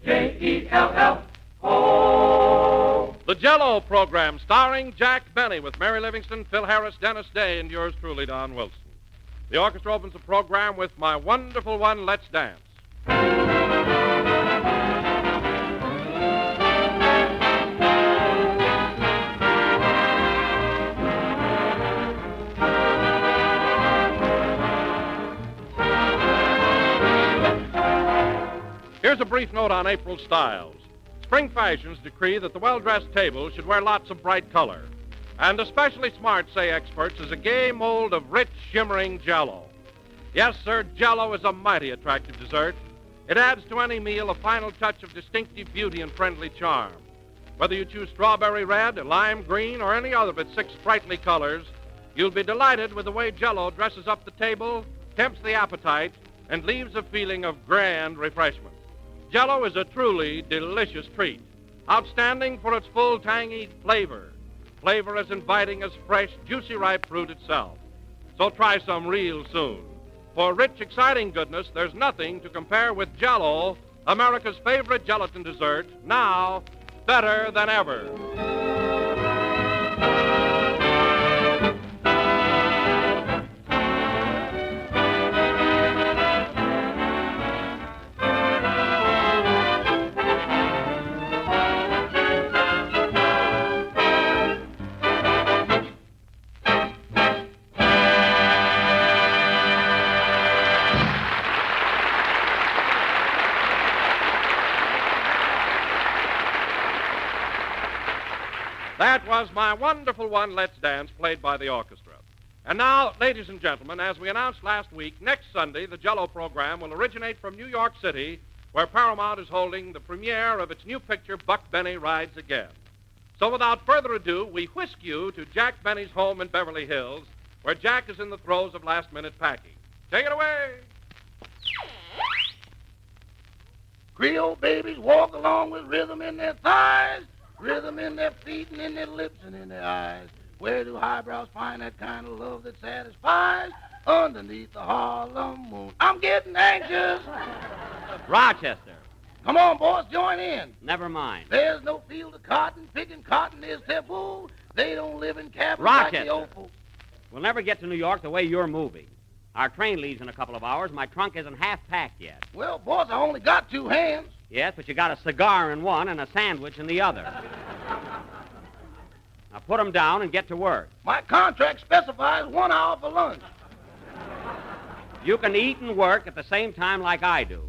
J-E-L-L-O. The Jell-O program, starring Jack Benny with Mary Livingston, Phil Harris, Dennis Day, and yours truly, Don Wilson. The orchestra opens the program with My Wonderful One, Let's Dance. Here's a brief note on April styles. Spring fashions decree that the well-dressed table should wear lots of bright color. And especially smart, say experts, is a gay mold of rich, shimmering Jell-O. Yes, sir, Jell-O is a mighty attractive dessert. It adds to any meal a final touch of distinctive beauty and friendly charm. Whether you choose strawberry red, lime green, or any other of its 6 sprightly colors, you'll be delighted with the way Jell-O dresses up the table, tempts the appetite, and leaves a feeling of grand refreshment. Jell-O is a truly delicious treat, outstanding for its full, tangy flavor. Flavor as inviting as fresh, juicy, ripe fruit itself. So try some real soon. For rich, exciting goodness, there's nothing to compare with Jell-O, America's favorite gelatin dessert, now better than ever. That was My Wonderful One, Let's Dance, played by the orchestra. And now, ladies and gentlemen, as we announced last week, next Sunday, the Jell-O program will originate from New York City, where Paramount is holding the premiere of its new picture, Buck Benny Rides Again. So without further ado, we whisk you to Jack Benny's home in Beverly Hills, where Jack is in the throes of last-minute packing. Take it away. Creole babies walk along with rhythm in their thighs, rhythm in their feet and in their lips and in their eyes. Where do highbrows find that kind of love that satisfies? Underneath the Harlem moon. I'm getting anxious. Rochester. Come on, boys, join in. Never mind. There's no field of cotton. Picking cotton is taboo. They don't live in cabins like the old Rochester. folks. We'll never get to New York the way you're moving. Our train leaves in a couple of hours. My trunk isn't half packed yet. Well, boss, I only got 2 hands. Yes, but you got a cigar in one and a sandwich in the other. Now put 'em down and get to work. My contract specifies 1 hour for lunch. You can eat and work at the same time like I do.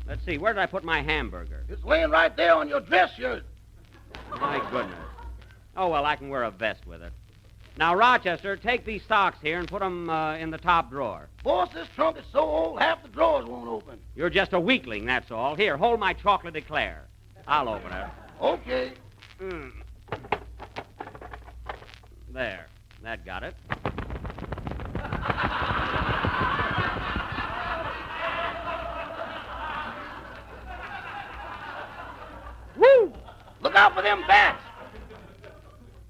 Let's see, where did I put my hamburger? It's laying right there on your dress shirt. My goodness. Oh, well, I can wear a vest with it. Now, Rochester, take these socks here and put 'em in the top drawer. Boss, this trunk is so old, half the drawers won't open. You're just a weakling, that's all. Here, hold my chocolate eclair. I'll open it. Okay. There. That got it. Woo! Look out for them bats.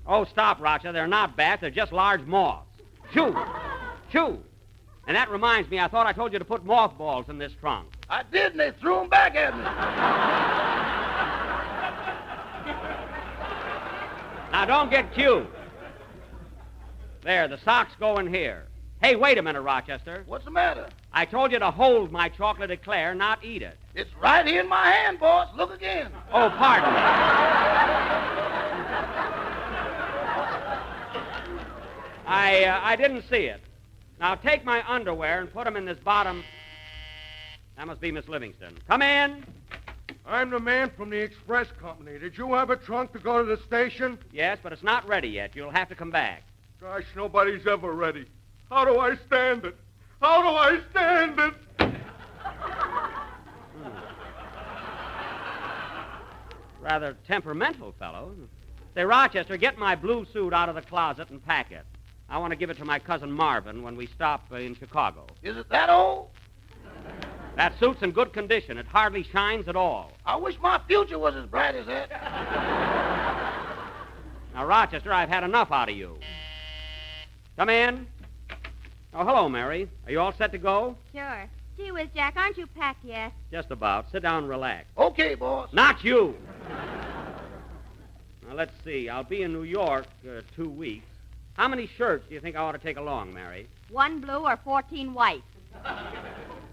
Oh, stop, Rochester. They're not bats. They're just large moths. Shoo! Shoo! And that reminds me, I thought I told you to put mothballs in this trunk. I did, and they threw them back at me. Now, don't get cute. There, the socks go in here. Hey, wait a minute, Rochester. What's the matter? I told you to hold my chocolate eclair, not eat it. It's right here in my hand, boss. Look again. Oh, pardon me. I didn't see it. Now, take my underwear and put them in this bottom... That must be Miss Livingston. Come in. I'm the man from the express company. Did you have a trunk to go to the station? Yes, but it's not ready yet. You'll have to come back. Gosh, nobody's ever ready. How do I stand it? How do I stand it? Rather temperamental fellow. Say, Rochester, get my blue suit out of the closet and pack it. I want to give it to my cousin Marvin when we stop in Chicago. Is it that old? That suit's in good condition. It hardly shines at all. I wish my future was as bright as that. Now, Rochester, I've had enough out of you. Come in. Oh, hello, Mary. Are you all set to go? Sure. Gee whiz, Jack, aren't you packed yet? Just about. Sit down and relax. Okay, boss. Not you! Now, let's see. I'll be in New York 2 weeks. How many shirts do you think I ought to take along, Mary? 1 blue or 14 white.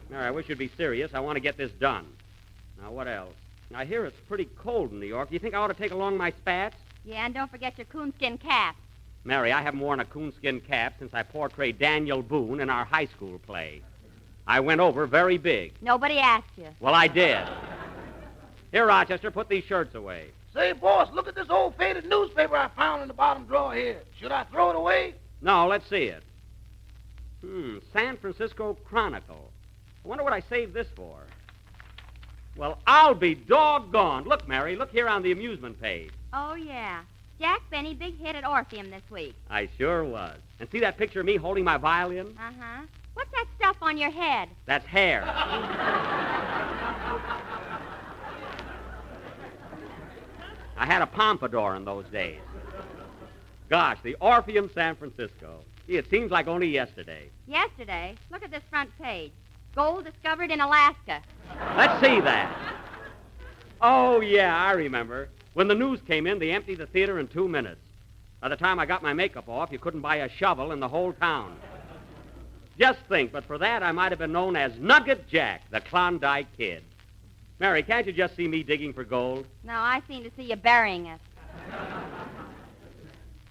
Mary, I wish you'd be serious. I want to get this done. Now, what else? I hear it's pretty cold in New York. Do you think I ought to take along my spats? Yeah, and don't forget your coonskin cap. Mary, I haven't worn a coonskin cap since I portrayed Daniel Boone in our high school play. I went over very big. Nobody asked you. Well, I did. Here, Rochester, put these shirts away. Say, boss, look at this old faded newspaper I found in the bottom drawer here. Should I throw it away? No, let's see it. San Francisco Chronicle. I wonder what I saved this for. Well, I'll be doggone. Look, Mary, look here on the amusement page. Oh, yeah. Jack Benny, big hit at Orpheum this week. I sure was. And see that picture of me holding my violin? Uh-huh. What's that stuff on your head? That's hair. I had a pompadour in those days. Gosh, the Orpheum, San Francisco. Gee, it seems like only yesterday. Yesterday? Look at this front page. Gold discovered in Alaska. Let's see that. Oh, yeah, I remember. When the news came in, they emptied the theater in 2 minutes. By the time I got my makeup off, you couldn't buy a shovel in the whole town. Just think, but for that, I might have been known as Nugget Jack, the Klondike Kid. Mary, can't you just see me digging for gold? No, I seem to see you burying it.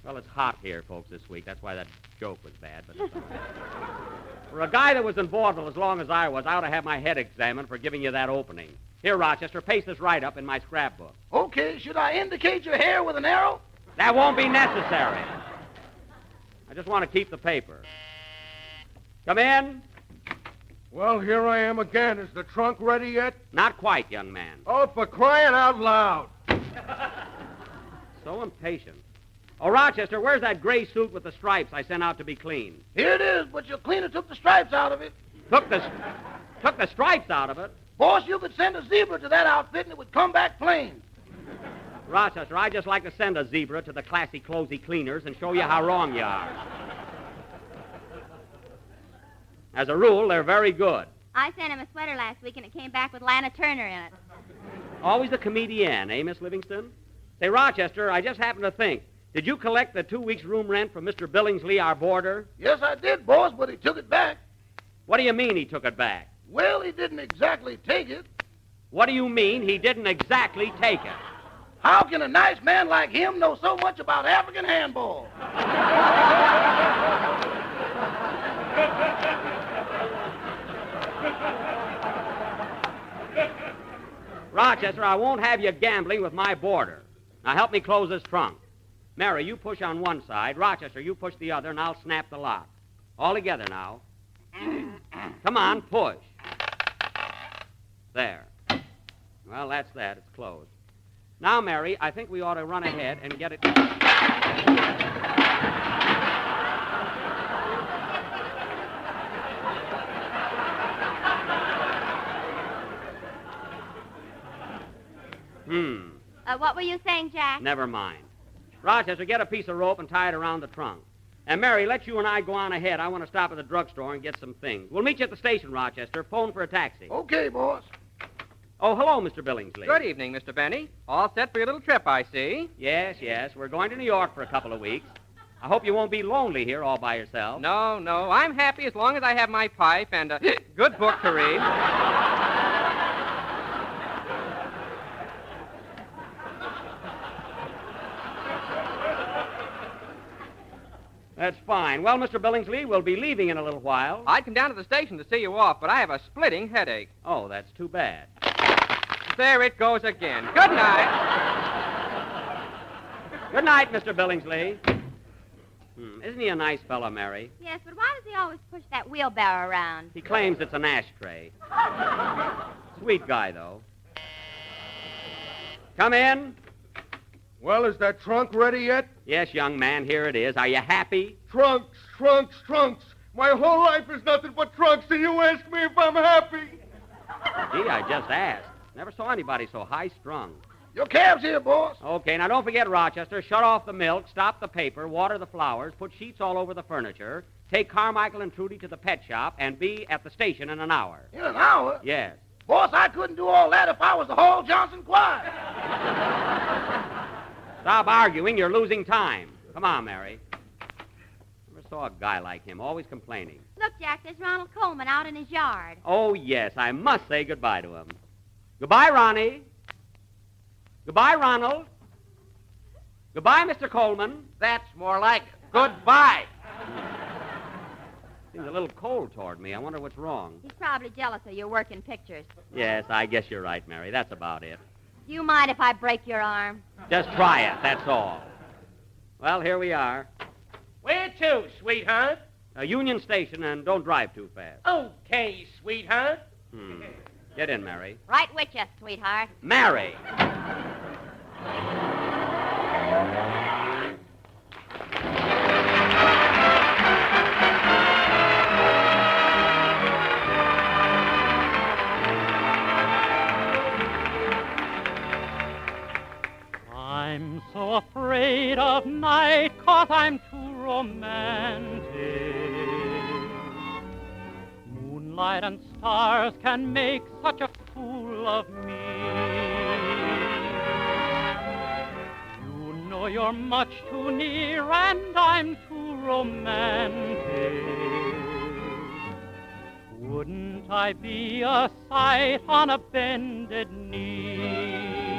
Well, it's hot here, folks, this week. That's why that joke was bad. But for a guy that was in vaudeville as long as I was, I ought to have my head examined for giving you that opening. Here, Rochester, paste this write-up in my scrapbook. Okay, should I indicate your hair with an arrow? That won't be necessary. I just want to keep the paper. Come in. Well, here I am again. Is the trunk ready yet? Not quite, young man. Oh, for crying out loud. So impatient. Oh, Rochester, where's that gray suit with the stripes I sent out to be cleaned? Here it is, but your cleaner took the stripes out of it. Took the stripes out of it? Boss, you could send a zebra to that outfit and it would come back plain. Rochester, I'd just like to send a zebra to the classy, closey cleaners and show you how wrong you are. As a rule, they're very good. I sent him a sweater last week, and it came back with Lana Turner in it. Always a comedian, eh, Miss Livingston? Say, Rochester, I just happened to think. Did you collect the 2 weeks' room rent from Mr. Billingsley, our boarder? Yes, I did, boss, but he took it back. What do you mean he took it back? Well, he didn't exactly take it. What do you mean he didn't exactly take it? How can a nice man like him know so much about African handball? Rochester, I won't have you gambling with my boarder. Now help me close this trunk. Mary, you push on one side. Rochester, you push the other, and I'll snap the lock. All together now. Come on, push. There. Well, that's that. It's closed. Now, Mary, I think we ought to run ahead and get it... What were you saying, Jack? Never mind. Rochester, get a piece of rope and tie it around the trunk. And, Mary, let you and I go on ahead. I want to stop at the drugstore and get some things. We'll meet you at the station, Rochester. Phone for a taxi. Okay, boss. Oh, hello, Mr. Billingsley. Good evening, Mr. Benny. All set for your little trip, I see. Yes, yes. We're going to New York for a couple of weeks. I hope you won't be lonely here all by yourself. No, no. I'm happy as long as I have my pipe and a good book to read. That's fine. Well, Mr. Billingsley, we'll be leaving in a little while. I'd come down to the station to see you off, but I have a splitting headache. Oh, that's too bad. There it goes again. Good night. Good night, Mr. Billingsley. Isn't he a nice fellow, Mary? Yes, but why does he always push that wheelbarrow around? He claims it's an ashtray. Sweet guy, though. Come in. Well, is that trunk ready yet? Yes, young man, here it is. Are you happy? Trunks, trunks, trunks. My whole life is nothing but trunks, and you ask me if I'm happy. Gee, I just asked. Never saw anybody so high-strung. Your cab's here, boss. Okay, now don't forget, Rochester, shut off the milk, stop the paper, water the flowers, put sheets all over the furniture, Take Carmichael and Trudy to the pet shop and be at the station in an hour. In an hour? Yes. Boss, I couldn't do all that if I was the Hall Johnson Choir. Stop arguing. You're losing time. Come on, Mary. Never saw a guy like him, always complaining. Look, Jack, there's Ronald Coleman out in his yard. Oh, yes, I must say goodbye to him. Goodbye, Ronnie. Goodbye, Ronald. Goodbye, Mr. Coleman. That's more like it. Goodbye. Seems a little cold toward me. I wonder what's wrong. He's probably jealous of your work in pictures. Yes, I guess you're right, Mary. That's about it. Do you mind if I break your arm? Just try it, that's all. Well, here we are. Where to, sweetheart? Union Station, and don't drive too fast. Okay, sweetheart. Get in, Mary. Right with you, sweetheart. Mary! I'm so afraid of night 'cause I'm too romantic. Moonlight and stars can make such a fool of me. You know you're much too near and I'm too romantic. Wouldn't I be a sight on a bended knee?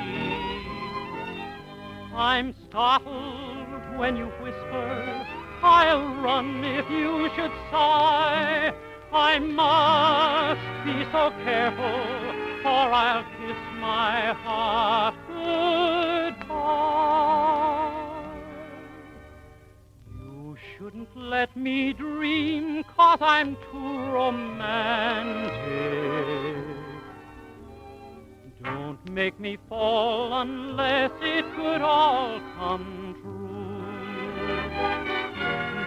I'm startled when you whisper, I'll run if you should sigh. I must be so careful, or I'll kiss my heart goodbye. You shouldn't let me dream, 'cause I'm too romantic. Don't make me fall unless it could all come true.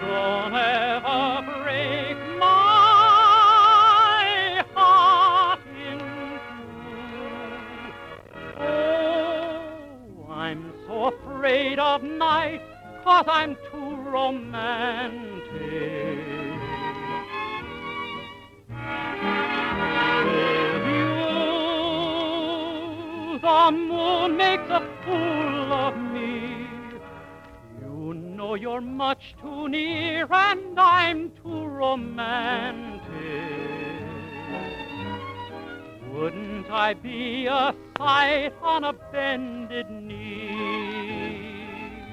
Don't ever break my heart in two. Oh, I'm so afraid of night 'cause I'm too romantic. The moon makes a fool of me. You know you're much too near and I'm too romantic. Wouldn't I be a sight on a bended knee?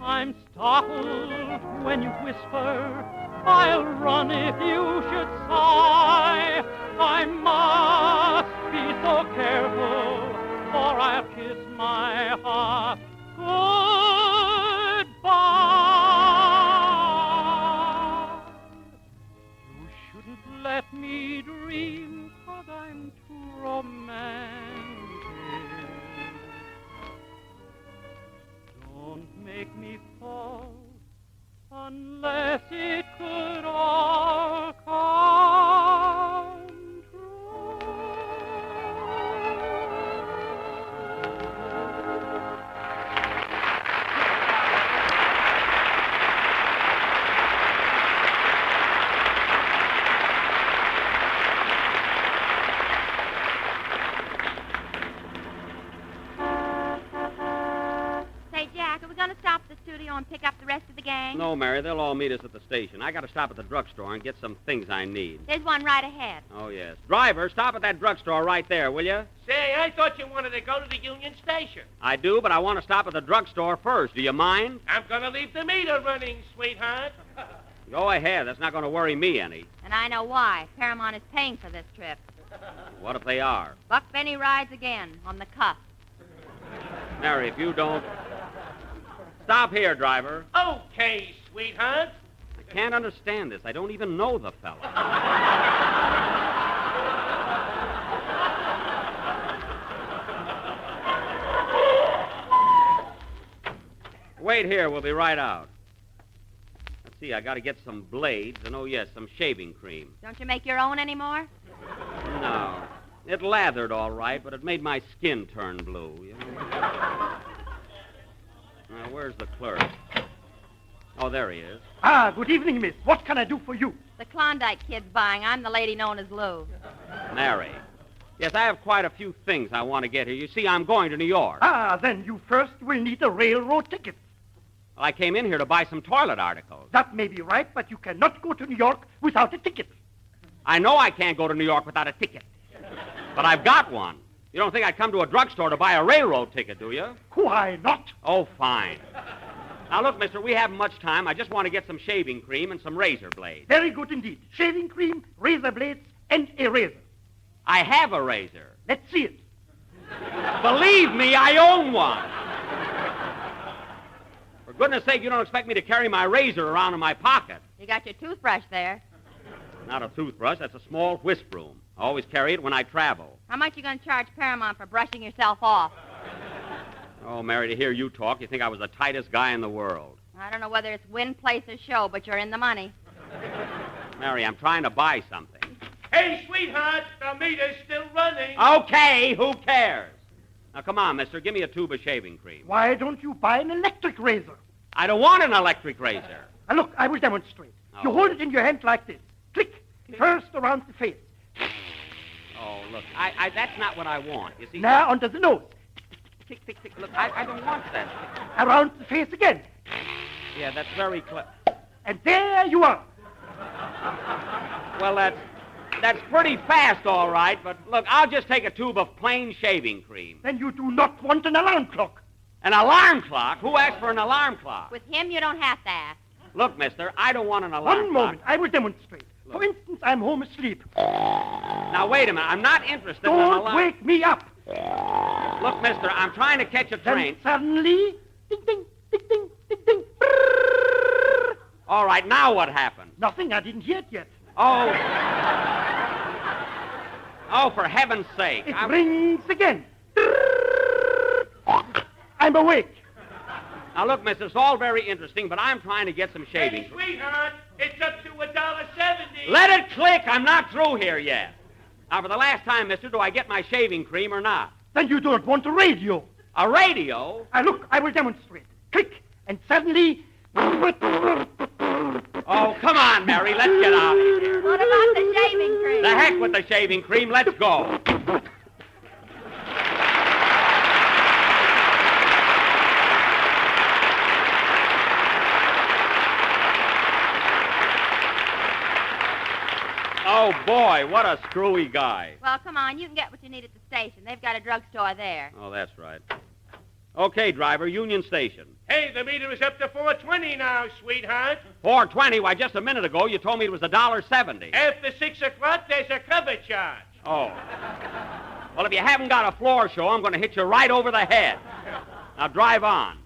I'm startled when you whisper, I'll run if you should sigh. I must be so careful, or I'll kiss my heart goodbye. You shouldn't let me dream, 'cause I'm too romantic. Don't make me fall unless it could all come true. Say, Jack, are we going to stop at the studio and pick up the rest of the gang? No, Mary, they'll all meet us at the station. I got to stop at the drugstore and get some things I need. There's one right ahead. Oh, yes. Driver, stop at that drugstore right there, will you? Say, I thought you wanted to go to the Union Station. I do, but I want to stop at the drugstore first. Do you mind? I'm going to leave the meter running, sweetheart. Go ahead. That's not going to worry me any. And I know why. Paramount is paying for this trip. What if they are? Buck Benny rides again on the cuff. Mary, if you don't... Stop here, driver. Okay, sweetheart. I can't understand this. I don't even know the fella. Wait here. We'll be right out. Let's see. I got to get some blades and, oh, yes, some shaving cream. Don't you make your own anymore? No. It lathered all right, but it made my skin turn blue. You know? Now, where's the clerk? Oh, there he is. Ah, good evening, miss. What can I do for you? The Klondike kid's buying. I'm the lady known as Lou. Mary. Yes, I have quite a few things I want to get here. You see, I'm going to New York. Ah, then you first will need a railroad ticket. Well, I came in here to buy some toilet articles. That may be right, but you cannot go to New York without a ticket. I know I can't go to New York without a ticket. But I've got one. You don't think I'd come to a drugstore to buy a railroad ticket, do you? Why not? Oh, fine. Now, look, mister, we haven't much time. I just want to get some shaving cream and some razor blades. Very good indeed. Shaving cream, razor blades, and a razor. I have a razor. Let's see it. Believe me, I own one. For goodness sake, you don't expect me to carry my razor around in my pocket. You got your toothbrush there. Not a toothbrush. That's a small whisk broom. I always carry it when I travel. How much you going to charge Paramount for brushing yourself off? Oh, Mary, to hear you talk, you think I was the tightest guy in the world. I don't know whether it's win, place, or show, but you're in the money. Mary, I'm trying to buy something. Hey, sweetheart, the meter's still running. Okay, who cares? Now, come on, mister, give me a tube of shaving cream. Why don't you buy an electric razor? I don't want an electric razor. Now, look, I will demonstrate. You Oh. hold it in your hand like this. Click. First around the face. Oh, look, that's not what I want. You see? Now under the nose. Tick, tick, tick. Look, I don't want that. Around the face again. Yeah, that's very clever. And there you are. Well, that's pretty fast, all right, but look, I'll just take a tube of plain shaving cream. Then you do not want an alarm clock. An alarm clock? Who asked for an alarm clock? With him, you don't have to ask. Look, mister, I don't want an alarm One clock. moment. I will demonstrate. For instance, I'm home asleep. Now, wait a minute. I'm not interested in an Don't alarm. wake me up. Look, mister, I'm trying to catch a Then train. suddenly, ding, ding, ding, ding, ding, ding. Brrrr. All right, now what happened? Nothing. I didn't hear it yet. Oh. Oh, for heaven's sake. It rings again. Brrrr. I'm awake. Now, look, mister, it's all very interesting, but I'm trying to get some shaving. Hey, sweetheart, it's up to $1.70. Let it click. I'm not through here yet. Now, for the last time, mister, do I get my shaving cream or not? Then you don't want a radio. A radio? Look, I will demonstrate. Click, and suddenly... Oh, come on, Mary. Let's get out of here. What about the shaving cream? The heck with the shaving cream. Let's go. Oh, boy, what a screwy guy. Well, come on. You can get what you need at the station. They've got a drugstore there. Oh, that's right. Okay, driver, Union Station. Hey, the meter is up to $4.20 now, sweetheart. $4.20? Why, just a minute ago, you told me it was $1.70. After 6 o'clock, there's a cover charge. Oh. Well, if you haven't got a floor show, I'm going to hit you right over the head. Now, drive on.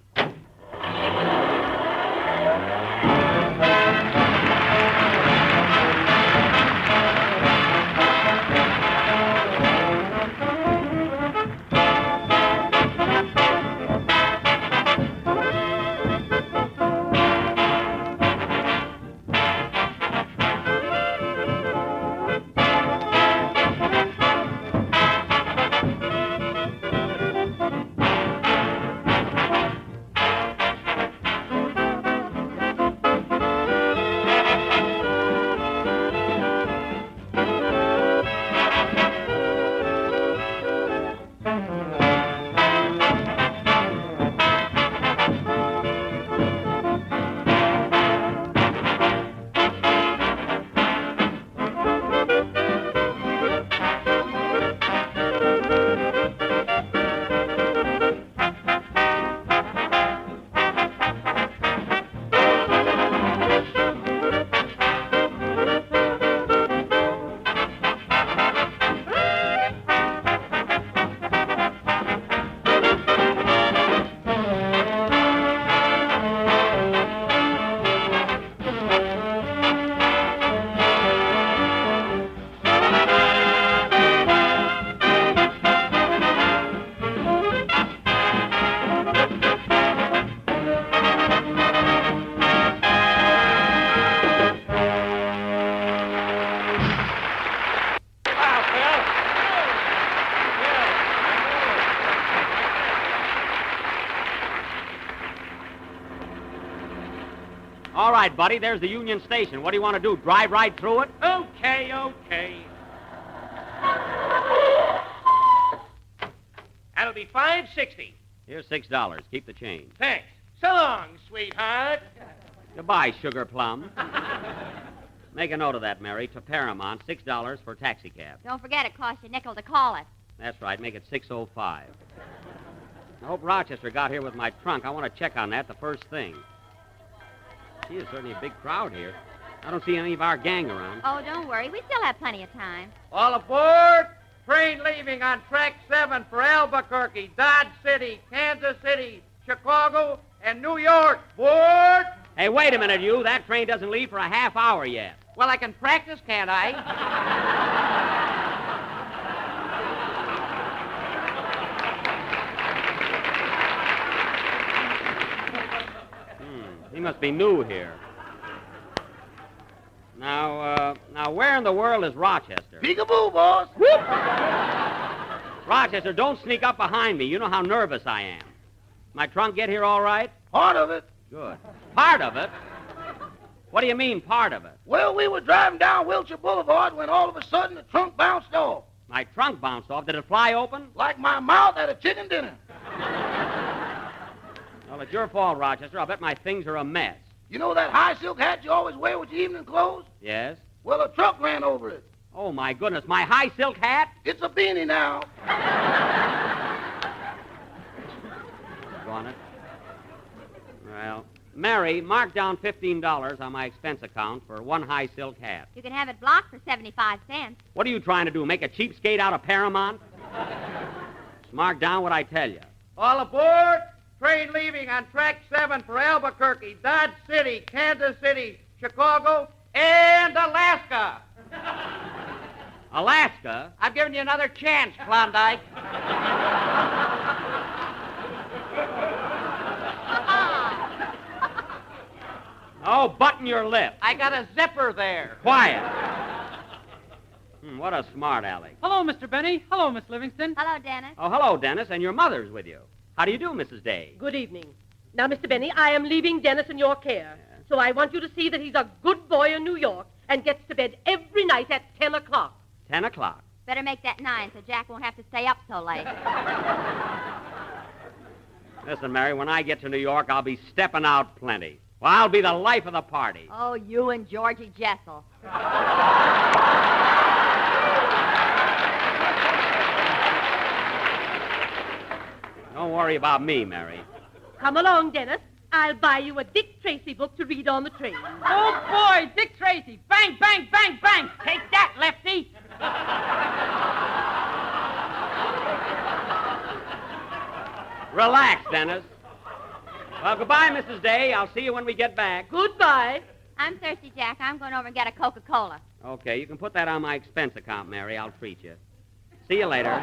All right, buddy, there's the Union Station. What do you want to do, drive right through it? Okay. That'll be $5.60. Here's $6. Keep the change. Thanks. So long, sweetheart. Goodbye, Sugar Plum. Make a note of that, Mary. To Paramount, $6 for a taxi cab. Don't forget it costs you a nickel to call it. That's right. Make it 6:05. I hope Rochester got here with my trunk. I want to check on that the first thing. Gee, there's certainly a big crowd here. I don't see any of our gang around. Oh, don't worry. We still have plenty of time. All aboard. Train leaving on track 7 for Albuquerque, Dodge City, Kansas City, Chicago, and New York. Board. Hey, wait a minute, you. That train doesn't leave for a half hour yet. Well, I can practice, can't I? He must be new here. Now, where in the world is Rochester? Peekaboo, boss. Rochester, don't sneak up behind me. You know how nervous I am. My trunk get here all right? Part of it. Good. Part of it? What do you mean, part of it? Well, we were driving down Wilshire Boulevard when all of a sudden the trunk bounced off. My trunk bounced off. Did it fly open? Like my mouth at a chicken dinner. Well, it's your fault, Rochester. I'll bet my things are a mess. You know that high silk hat you always wear with your evening clothes? Yes? Well, a truck ran over it. Oh, my goodness. My high silk hat? It's a beanie now. You want it? Well, Mary, mark down $15 on my expense account for one high silk hat. You can have it blocked for 75 cents. What are you trying to do, make a cheapskate out of Paramount? Just mark down what I tell you. All aboard. Train leaving on track 7 for Albuquerque, Dodge City, Kansas City, Chicago, and Alaska. Alaska? I've given you another chance, Klondike. Oh, button your lip. I got a zipper there. Quiet. What a smart aleck. Hello, Mr. Benny. Hello, Miss Livingston. Hello, Dennis. Oh, hello, Dennis, and your mother's with you. How do you do, Mrs. Day? Good evening. Now, Mr. Benny, I am leaving Dennis in your care. So I want you to see that he's a good boy in New York and gets to bed every night at 10 o'clock. 10 o'clock. Better make that 9 so Jack won't have to stay up so late. Listen, Mary, when I get to New York, I'll be stepping out plenty. Well, I'll be the life of the party. Oh, you and Georgie Jessel. Don't worry about me, Mary. Come along, Dennis. I'll buy you a Dick Tracy book to read on the train. Oh, boy, Dick Tracy. Bang, bang, bang, bang. Take that, Lefty. Relax, Dennis. Well, goodbye, Mrs. Day. I'll see you when we get back. Goodbye. I'm thirsty, Jack. I'm going over and get a Coca-Cola. Okay, you can put that on my expense account, Mary. I'll treat you. See you later.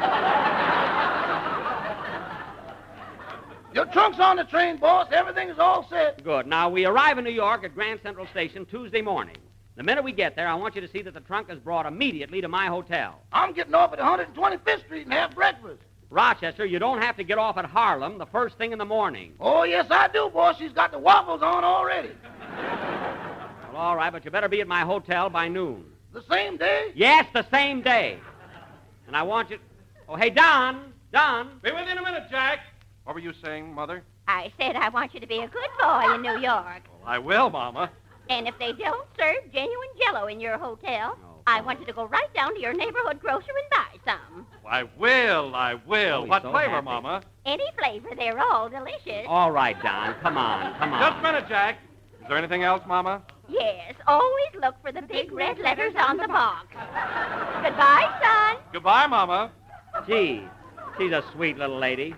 Your trunk's on the train, boss. Everything is all set. Good. Now, we arrive in New York at Grand Central Station Tuesday morning. The minute we get there, I want you to see that the trunk is brought immediately to my hotel. I'm getting off at 125th Street and have breakfast. Rochester, you don't have to get off at Harlem the first thing in the morning. Oh, yes, I do, boss. She's got the waffles on already. Well, all right, but you better be at my hotel by noon. The same day? Yes, the same day. And I want you... Oh, hey, Don. Don. Be with you in a minute, Jack. What were you saying, Mother? I said I want you to be a good boy in New York. Well, I will, Mama. And if they don't serve genuine Jell-O in your hotel, I want you to go right down to your neighborhood grocer and buy some. I will. Oh, What so flavor, happy. Mama? Any flavor, they're all delicious. All right, Don. Come on. Just a minute, Jack. Is there anything else, Mama? Yes, always look for the big red letters on the box. Goodbye, son. Goodbye, Mama. Gee, she's a sweet little lady.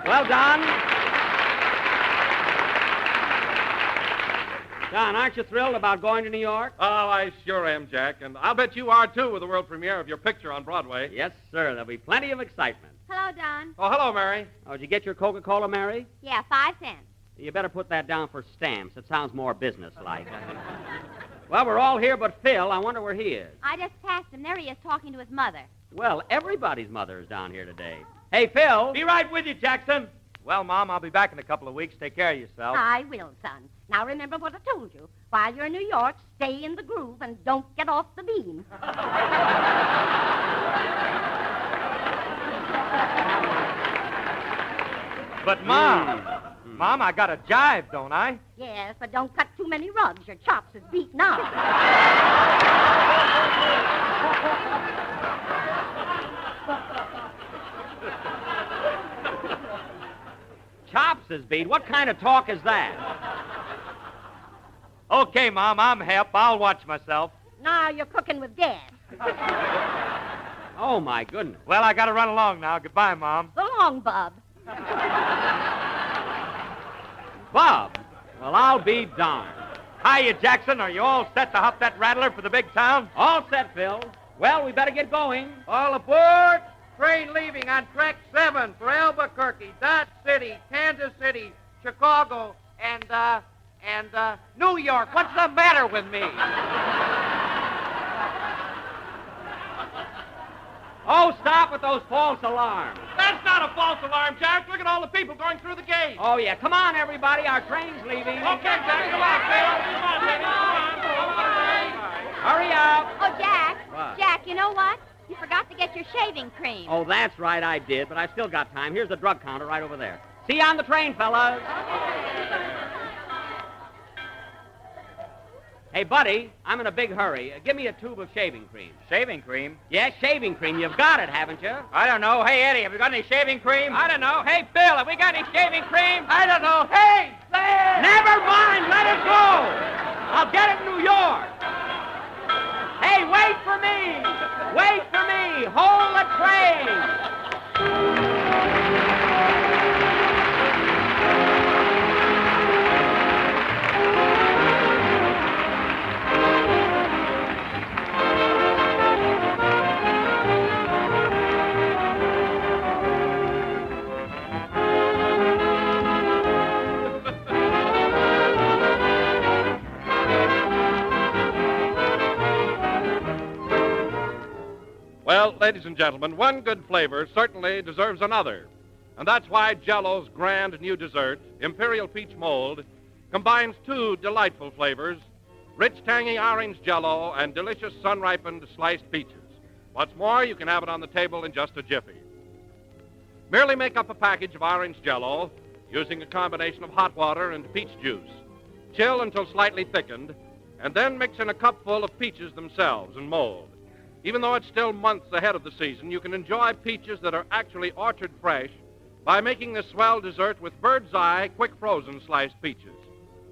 Well, Don. Don, aren't you thrilled about going to New York? Oh, I sure am, Jack. And I'll bet you are, too, with the world premiere of your picture on Broadway. Yes, sir. There'll be plenty of excitement. Hello, Don. Oh, hello, Mary. Oh, did you get your Coca-Cola, Mary? Yeah, 5 cents. You better put that down for stamps. It sounds more businesslike. Well, we're all here but Phil. I wonder where he is. I just passed him. There he is talking to his mother. Well, everybody's mother is down here today. Hey, Phil. Be right with you, Jackson. Well, Mom, I'll be back in a couple of weeks. Take care of yourself. I will, son. Now remember what I told you. While you're in New York, stay in the groove and don't get off the beam. But, Mom, Mom, I got a jive, don't I? Yes, but don't cut too many rugs. Your chops is beaten out. Chops is beat. What kind of talk is that? Okay, Mom, I'm hep. I'll watch myself. Now you're cooking with gas. Oh, my goodness. Well, I got to run along now. Goodbye, Mom. So long, Bub. Bob. Well, I'll be darned. Hiya, Jackson. Are you all set to hop that rattler for the big town? All set, Phil. Well, we better get going. All aboard. Train leaving on track 7 for Albuquerque, Dodge City, Kansas City, Chicago, and New York. What's the matter with me? Oh, stop with those false alarms. That's not a false alarm, Jack. Look at all the people going through the gate. Oh, yeah. Come on, everybody. Our train's leaving. Okay, Jack, come on, Phil. Come on, baby. Come on. Hurry up. Oh, Jack. What? Jack, you know what? You forgot to get your shaving cream. Oh, that's right, I did, but I still got time. Here's the drug counter right over there. See you on the train, fellas. Hey, buddy, I'm in a big hurry. Give me a tube of shaving cream. Shaving cream? Yes, shaving cream. You've got it, haven't you? I don't know. Hey, Eddie, have you got any shaving cream? I don't know. Hey, Bill, have we got any shaving cream? I don't know. Hey, there! Never mind. Let it go. I'll get it in New York. Hey, wait for me. Wait for me. Hold the train. Well, ladies and gentlemen, one good flavor certainly deserves another. And that's why Jell-O's grand new dessert, Imperial Peach Mold, combines two delightful flavors, rich, tangy orange Jell-O and delicious sun-ripened sliced peaches. What's more, you can have it on the table in just a jiffy. Merely make up a package of orange Jell-O using a combination of hot water and peach juice. Chill until slightly thickened, and then mix in a cupful of peaches themselves and mold. Even though it's still months ahead of the season, you can enjoy peaches that are actually orchard fresh by making this swell dessert with bird's eye quick frozen sliced peaches.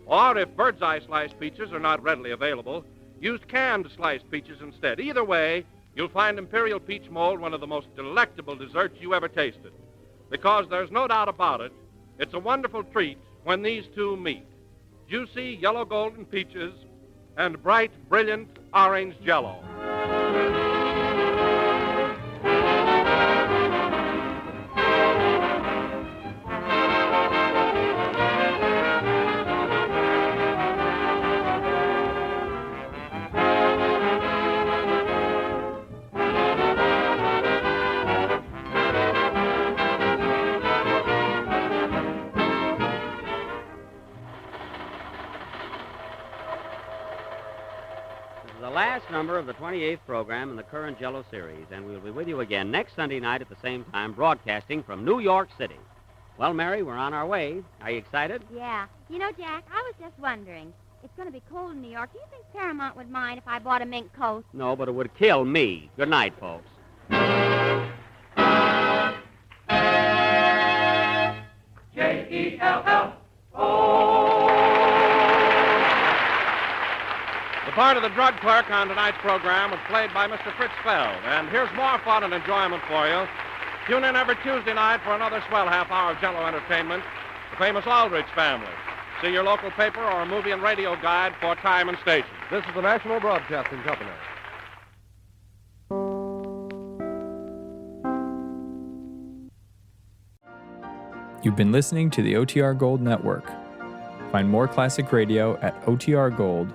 Or if bird's eye sliced peaches are not readily available, use canned sliced peaches instead. Either way, you'll find Imperial Peach Mold one of the most delectable desserts you ever tasted. Because there's no doubt about it, it's a wonderful treat when these two meet. Juicy yellow golden peaches and bright, brilliant orange Jell-O. The last number of the 28th program in the current Jell-O series, and we'll be with you again next Sunday night at the same time, broadcasting from New York City. Well, Mary, we're on our way. Are you excited? Yeah. You know, Jack, I was just wondering. It's going to be cold in New York. Do you think Paramount would mind if I bought a mink coat? No, but it would kill me. Good night, folks. The part of the drug clerk on tonight's program was played by Mr. Fritz Feld. And here's more fun and enjoyment for you. Tune in every Tuesday night for another swell half hour of Jell-O entertainment, the famous Aldrich family. See your local paper or movie and radio guide for time and station. This is the National Broadcasting Company. You've been listening to the OTR Gold Network. Find more classic radio at otrgold.com.